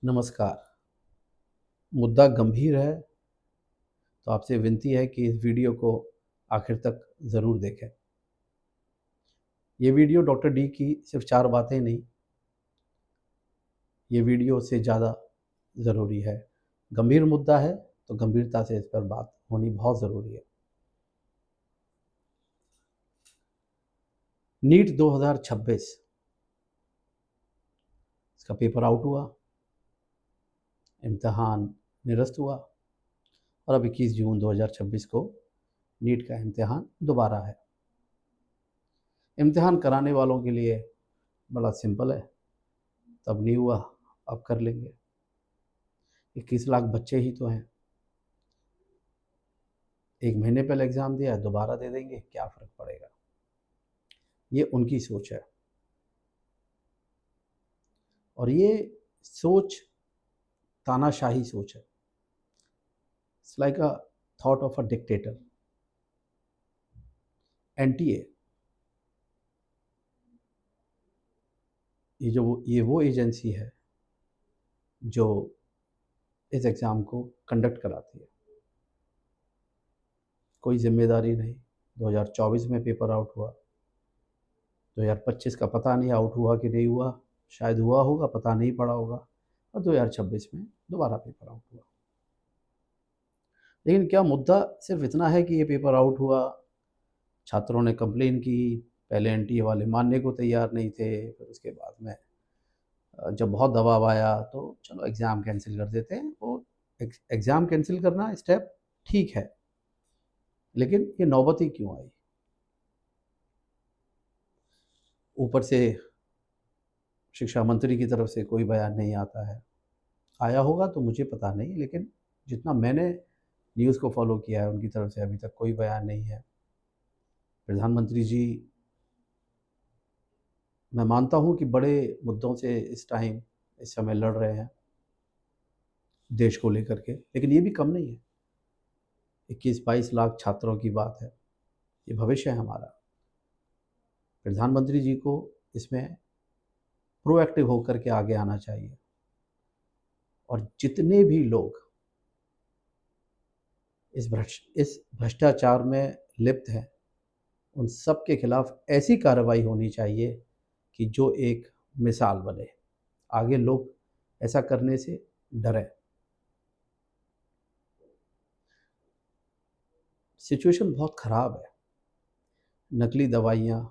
नमस्कार। मुद्दा गंभीर है, तो आपसे विनती है कि इस वीडियो को आखिर तक ज़रूर देखें। ये वीडियो डॉक्टर डी की सिर्फ 4 बातें नहीं, ये वीडियो से ज़्यादा ज़रूरी है। गंभीर मुद्दा है, तो गंभीरता से इस पर बात होनी बहुत ज़रूरी है। नीट 2026 इसका पेपर आउट हुआ, इम्तिहान निरस्त हुआ और अब 21 जून 2026 को नीट का इम्तिहान दोबारा है। इम्तिहान कराने वालों के लिए बड़ा सिंपल है, तब नहीं हुआ, अब कर लेंगे। 21 लाख बच्चे ही तो हैं। 1 महीने पहले एग्ज़ाम दिया है, दोबारा दे देंगे, क्या फ़र्क पड़ेगा? ये उनकी सोच है और ये सोच तानाशाही सोच है। It's like a thought of a dictator. NTA, ये वो एजेंसी है जो इस एग्ज़ाम को कंडक्ट कराती है। कोई ज़िम्मेदारी नहीं। 2024 में पेपर आउट हुआ, 2025 का पता नहीं आउट हुआ कि नहीं हुआ, शायद हुआ होगा, पता नहीं पड़ा होगा, और 2026 में दोबारा पेपर आउट हुआ। लेकिन क्या मुद्दा सिर्फ इतना है कि ये पेपर आउट हुआ, छात्रों ने कंप्लेन की, पहले एनटीए वाले मानने को तैयार नहीं थे, फिर उसके बाद में जब बहुत दबाव आया तो चलो एग्ज़ाम कैंसिल कर देते हैं। वो एग्ज़ाम कैंसिल करना स्टेप ठीक है, लेकिन ये नौबत ही क्यों आई? ऊपर से शिक्षा मंत्री की तरफ से कोई बयान नहीं आता है। आया होगा तो मुझे पता नहीं, लेकिन जितना मैंने न्यूज़ को फॉलो किया है, उनकी तरफ से अभी तक कोई बयान नहीं है। प्रधानमंत्री जी, मैं मानता हूँ कि बड़े मुद्दों से इस समय लड़ रहे हैं देश को लेकर के, लेकिन ये भी कम नहीं है। 21-22 लाख छात्रों की बात है, ये भविष्य है हमारा। प्रधानमंत्री जी को इसमें प्रोएक्टिव होकर के आगे आना चाहिए और जितने भी लोग इस भ्रष्टाचार में लिप्त हैं, उन सब के खिलाफ ऐसी कार्रवाई होनी चाहिए कि जो एक मिसाल बने, आगे लोग ऐसा करने से डरें। सिचुएशन बहुत ख़राब है। नकली दवाइयाँ,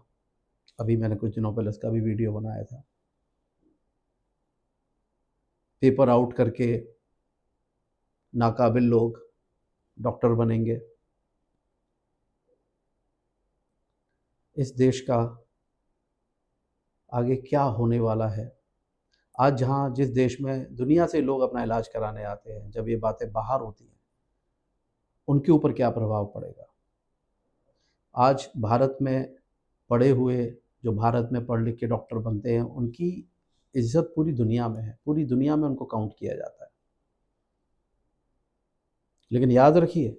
अभी मैंने कुछ दिनों पहले उसका भी वीडियो बनाया था। पेपर आउट करके नाकाबिल लोग डॉक्टर बनेंगे। इस देश का आगे क्या होने वाला है? आज जहाँ जिस देश में दुनिया से लोग अपना इलाज कराने आते हैं, जब ये बातें बाहर होती हैं, उनके ऊपर क्या प्रभाव पड़ेगा? आज भारत में पढ़े हुए, जो भारत में पढ़ लिख के डॉक्टर बनते हैं, उनकी इज़्ज़त पूरी दुनिया में है, पूरी दुनिया में उनको काउंट किया जाता है। लेकिन याद रखिए,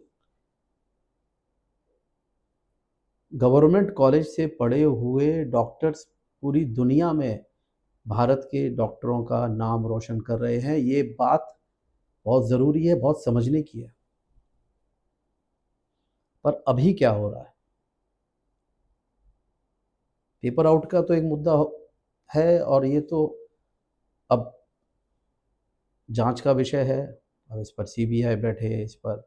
गवर्नमेंट कॉलेज से पढ़े हुए डॉक्टर्स पूरी दुनिया में भारत के डॉक्टरों का नाम रोशन कर रहे हैं। ये बात बहुत ज़रूरी है, बहुत समझने की है। पर अभी क्या हो रहा है? पेपर आउट का तो एक मुद्दा है और ये तो अब जांच का विषय है। अब इस पर सीबीआई बैठे, इस पर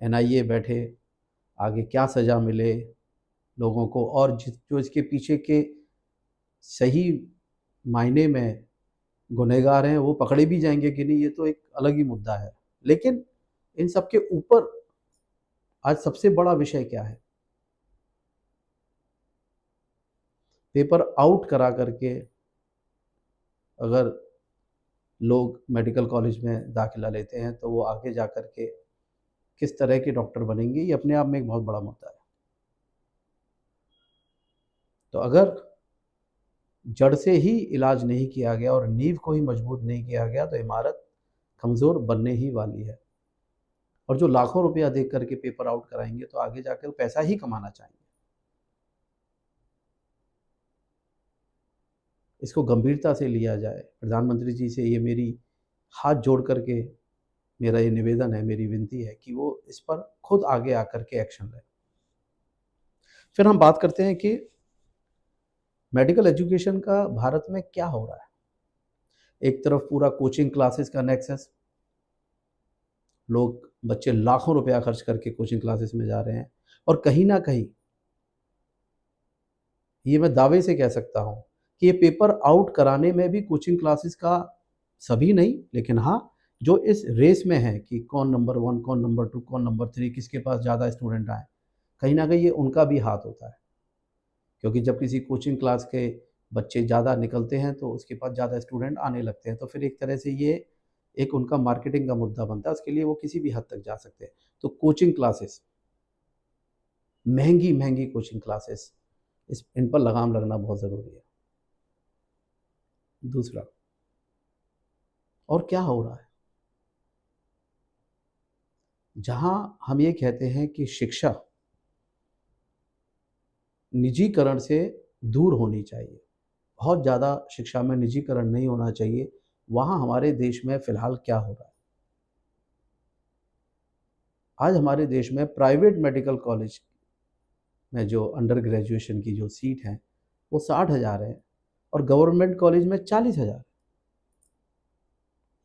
एनआईए बैठे, आगे क्या सज़ा मिले लोगों को, और जो इसके पीछे के सही मायने में गुनहगार हैं, वो पकड़े भी जाएंगे कि नहीं, ये तो एक अलग ही मुद्दा है। लेकिन इन सब के ऊपर आज सबसे बड़ा विषय क्या है? पेपर आउट करा करके अगर लोग मेडिकल कॉलेज में दाखिला लेते हैं, तो वो आगे जा कर के किस तरह के डॉक्टर बनेंगे, ये अपने आप में एक बहुत बड़ा मुद्दा है। तो अगर जड़ से ही इलाज नहीं किया गया और नींव को ही मजबूत नहीं किया गया, तो इमारत कमज़ोर बनने ही वाली है। और जो लाखों रुपया देख करके पेपर आउट कराएंगे, तो आगे जाकर पैसा ही कमाना चाहेंगे। इसको गंभीरता से लिया जाए। प्रधानमंत्री जी से ये मेरी हाथ जोड़ करके मेरा ये निवेदन है, मेरी विनती है कि वो इस पर खुद आगे आकर के एक्शन लें। फिर हम बात करते हैं कि मेडिकल एजुकेशन का भारत में क्या हो रहा है। एक तरफ पूरा कोचिंग क्लासेस का नेक्सस, लोग बच्चे लाखों रुपया खर्च करके कोचिंग क्लासेस में जा रहे हैं, और कहीं ना कहीं ये मैं दावे से कह सकता हूँ कि ये पेपर आउट कराने में भी कोचिंग क्लासेस का, सभी नहीं लेकिन हाँ, जो इस रेस में है कि कौन नंबर 1, कौन नंबर 2, कौन नंबर 3, किसके पास ज़्यादा स्टूडेंट आए, कहीं ना कहीं ये उनका भी हाथ होता है। क्योंकि जब किसी कोचिंग क्लास के बच्चे ज़्यादा निकलते हैं तो उसके पास ज़्यादा स्टूडेंट आने लगते हैं, तो फिर एक तरह से ये एक उनका मार्केटिंग का मुद्दा बनता है, उसके लिए वो किसी भी हद तक जा सकते हैं। तो कोचिंग क्लासेस, महंगी महंगी कोचिंग क्लासेस, इन पर लगाम लगना बहुत ज़रूरी है। दूसरा, और क्या हो रहा है, जहां हम ये कहते हैं कि शिक्षा निजीकरण से दूर होनी चाहिए, बहुत ज़्यादा शिक्षा में निजीकरण नहीं होना चाहिए, वहाँ हमारे देश में फ़िलहाल क्या हो रहा है। आज हमारे देश में प्राइवेट मेडिकल कॉलेज में जो अंडर ग्रेजुएशन की जो सीट हैं वो 60,000 है, और गवर्नमेंट कॉलेज में 40,000।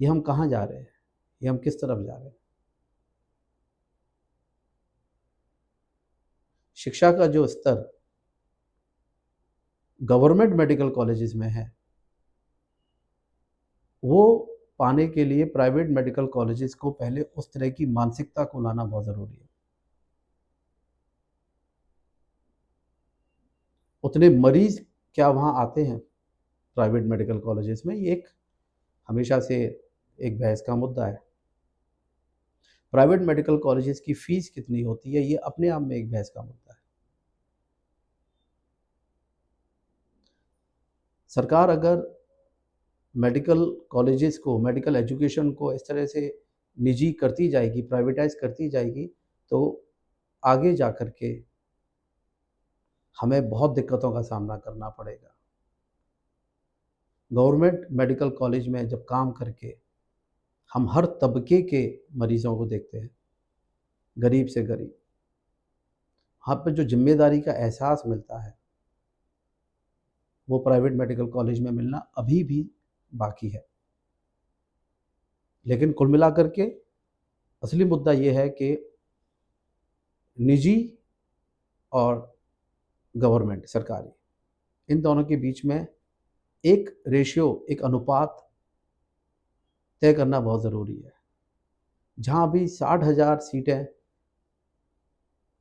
ये हम कहाँ जा रहे हैं, ये हम किस तरफ जा रहे हैं। शिक्षा का जो स्तर गवर्नमेंट मेडिकल कॉलेजेस में है, वो पाने के लिए प्राइवेट मेडिकल कॉलेजेस को पहले उस तरह की मानसिकता को लाना बहुत ज़रूरी है। उतने मरीज क्या वहाँ आते हैं प्राइवेट मेडिकल कॉलेजेस में, ये एक हमेशा से एक बहस का मुद्दा है। प्राइवेट मेडिकल कॉलेजेस की फ़ीस कितनी होती है, ये अपने आप में एक बहस का मुद्दा है। सरकार अगर मेडिकल कॉलेजेस को, मेडिकल एजुकेशन को इस तरह से निजी करती जाएगी, प्राइवेटाइज़ करती जाएगी, तो आगे जा कर के हमें बहुत दिक्कतों का सामना करना पड़ेगा। गवर्नमेंट मेडिकल कॉलेज में जब काम करके हम हर तबके के मरीज़ों को देखते हैं, गरीब से गरीब, वहाँ पे जो ज़िम्मेदारी का एहसास मिलता है, वो प्राइवेट मेडिकल कॉलेज में मिलना अभी भी बाकी है। लेकिन कुल मिलाकर के असली मुद्दा ये है कि निजी और गवर्नमेंट, सरकारी, इन दोनों के बीच में एक रेशियो, एक अनुपात तय करना बहुत ज़रूरी है। जहाँ अभी 60,000 सीटें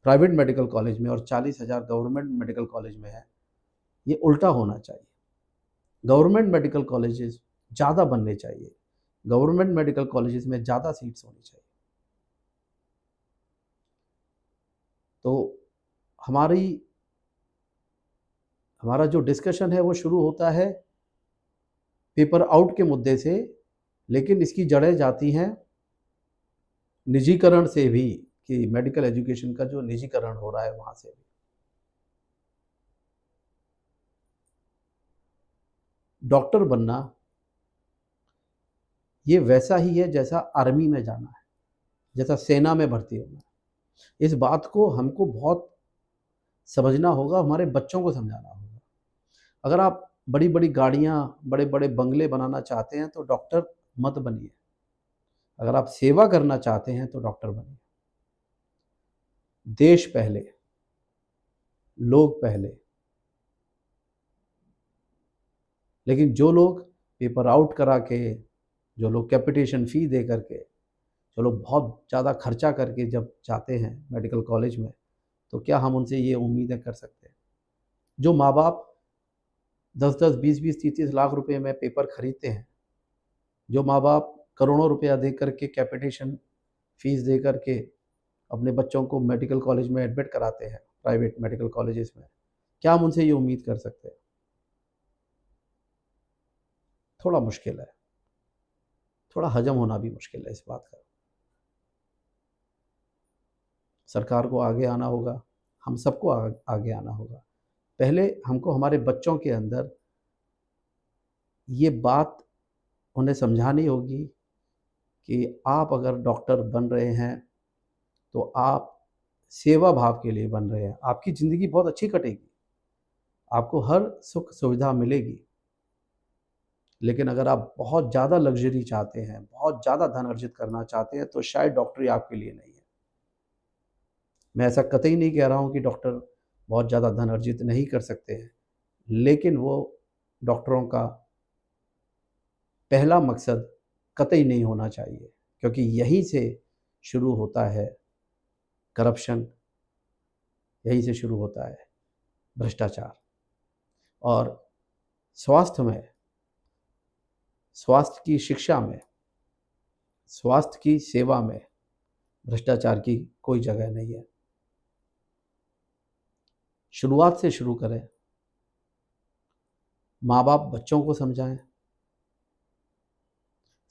प्राइवेट मेडिकल कॉलेज में और 40,000 गवर्नमेंट मेडिकल कॉलेज में है, ये उल्टा होना चाहिए। गवर्नमेंट मेडिकल कॉलेजेस ज़्यादा बनने चाहिए, गवर्नमेंट मेडिकल कॉलेजेस में ज़्यादा सीट्स होनी चाहिए। तो हमारी हमारा जो डिस्कशन है वो शुरू होता है पेपर आउट के मुद्दे से, लेकिन इसकी जड़ें जाती हैं निजीकरण से भी, कि मेडिकल एजुकेशन का जो निजीकरण हो रहा है वहाँ से भी। डॉक्टर बनना ये वैसा ही है जैसा आर्मी में जाना है, जैसा सेना में भर्ती होना है। इस बात को हमको बहुत समझना होगा, हमारे बच्चों को समझाना होगा। अगर आप बड़ी-बड़ी गाड़ियाँ, बड़े-बड़े बंगले बनाना चाहते हैं तो डॉक्टर मत बनिए। अगर आप सेवा करना चाहते हैं तो डॉक्टर बनिए। देश पहले, लोग पहले। लेकिन जो लोग पेपर आउट करा के, जो लोग कैपिटेशन फ़ी दे करके, जो लोग बहुत ज़्यादा खर्चा करके जब जाते हैं मेडिकल कॉलेज में, तो क्या हम उनसे ये उम्मीदें कर सकते हैं? जो माँ-बाप 10-10, 20-20, 30-30 लाख रुपए में पेपर खरीदते हैं, जो माँ-बाप करोड़ों रुपया दे कर के कैपिटेशन फ़ीस दे कर के अपने बच्चों को मेडिकल कॉलेज में एडमिट कराते हैं, प्राइवेट मेडिकल कॉलेजेस में, क्या हम उनसे ये उम्मीद कर सकते हैं? थोड़ा मुश्किल है, थोड़ा हज़म होना भी मुश्किल है इस बात का। सरकार को आगे आना होगा, हम सबको आगे आना होगा। पहले हमको हमारे बच्चों के अंदर ये बात उन्हें समझानी होगी कि आप अगर डॉक्टर बन रहे हैं तो आप सेवा भाव के लिए बन रहे हैं। आपकी ज़िंदगी बहुत अच्छी कटेगी, आपको हर सुख सुविधा मिलेगी। लेकिन अगर आप बहुत ज़्यादा लग्ज़री चाहते हैं, बहुत ज़्यादा धन अर्जित करना चाहते हैं, तो शायद डॉक्टरी आपके लिए नहीं है। मैं ऐसा कतई नहीं कह रहा हूँ कि डॉक्टर बहुत ज़्यादा धन अर्जित नहीं कर सकते हैं, लेकिन वो डॉक्टरों का पहला मकसद कतई नहीं होना चाहिए, क्योंकि यहीं से शुरू होता है करप्शन, यहीं से शुरू होता है भ्रष्टाचार। और स्वास्थ्य में, स्वास्थ्य की शिक्षा में, स्वास्थ्य की सेवा में भ्रष्टाचार की कोई जगह नहीं है। शुरुआत से शुरू करें, माँ-बाप बच्चों को समझाएँ,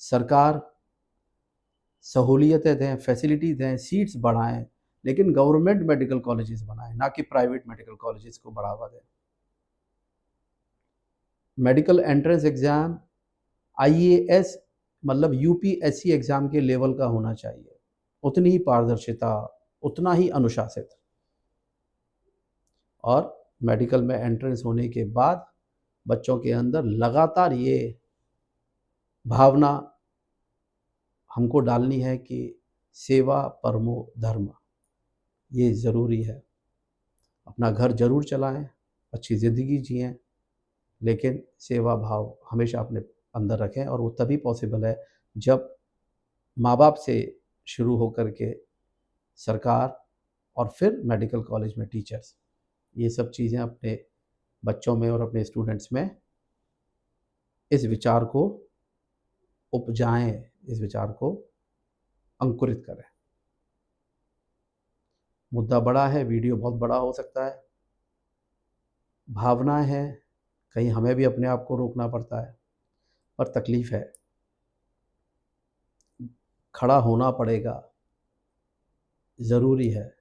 सरकार सहूलियतें दें, फैसिलिटी दें, सीट्स बढ़ाएँ, लेकिन गवर्नमेंट मेडिकल कॉलेजेस बनाएँ, ना कि प्राइवेट मेडिकल कॉलेजेस को बढ़ावा दें। मेडिकल एंट्रेंस एग्ज़ाम आईएएस मतलब यूपीएससी एग्ज़ाम के लेवल का होना चाहिए। उतनी ही पारदर्शिता, उतना ही अनुशासित। और मेडिकल में एंट्रेंस होने के बाद बच्चों के अंदर लगातार ये भावना हमको डालनी है कि सेवा परमो धर्म, ये ज़रूरी है। अपना घर ज़रूर चलाएँ, अच्छी ज़िंदगी जिएँ, लेकिन सेवा भाव हमेशा अपने अंदर रखें। और वो तभी पॉसिबल है जब माँ-बाप से शुरू होकर के सरकार और फिर मेडिकल कॉलेज में टीचर्स, ये सब चीज़ें अपने बच्चों में और अपने स्टूडेंट्स में इस विचार को उपजाएँ, इस विचार को अंकुरित करें। मुद्दा बड़ा है, वीडियो बहुत बड़ा हो सकता है, भावनाएँ हैं, कहीं हमें भी अपने आप को रोकना पड़ता है, पर तकलीफ़ है। खड़ा होना पड़ेगा, ज़रूरी है।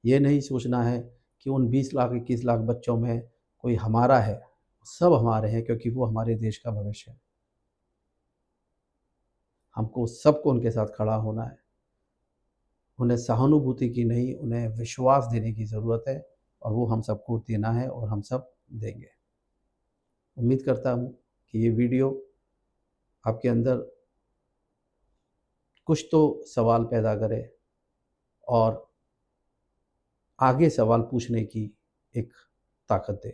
ये नहीं सोचना है कि उन 20 लाख, 21 लाख बच्चों में कोई हमारा है, सब हमारे हैं, क्योंकि वो हमारे देश का भविष्य है। हमको सबको उनके साथ खड़ा होना है। उन्हें सहानुभूति की नहीं, उन्हें विश्वास देने की ज़रूरत है, और वो हम सबको देना है और हम सब देंगे। उम्मीद करता हूँ कि ये वीडियो आपके अंदर कुछ तो सवाल पैदा करे और आगे सवाल पूछने की एक ताकत दे।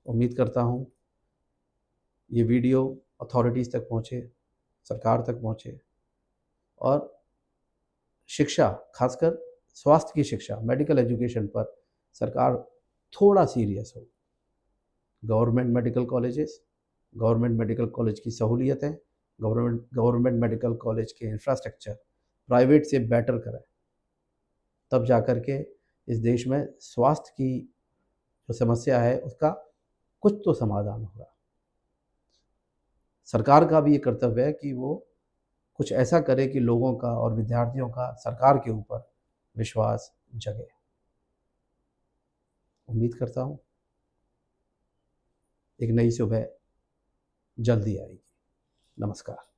उम्मीद करता हूँ ये वीडियो अथॉरिटीज़ तक पहुँचे, सरकार तक पहुँचे, और शिक्षा, खासकर स्वास्थ्य की शिक्षा, मेडिकल एजुकेशन पर सरकार थोड़ा सीरियस हो। Government medical colleges, government medical college की सहूलियतें, गवर्नमेंट मेडिकल कॉलेज के इंफ्रास्ट्रक्चर प्राइवेट से बेटर करें, तब जा कर के इस देश में स्वास्थ्य की जो समस्या है उसका कुछ तो समाधान होगा। सरकार का भी ये कर्तव्य है कि वो कुछ ऐसा करे कि लोगों का और विद्यार्थियों का सरकार के ऊपर विश्वास जगे। उम्मीद करता हूँ एक नई सुबह जल्दी आएगी। नमस्कार।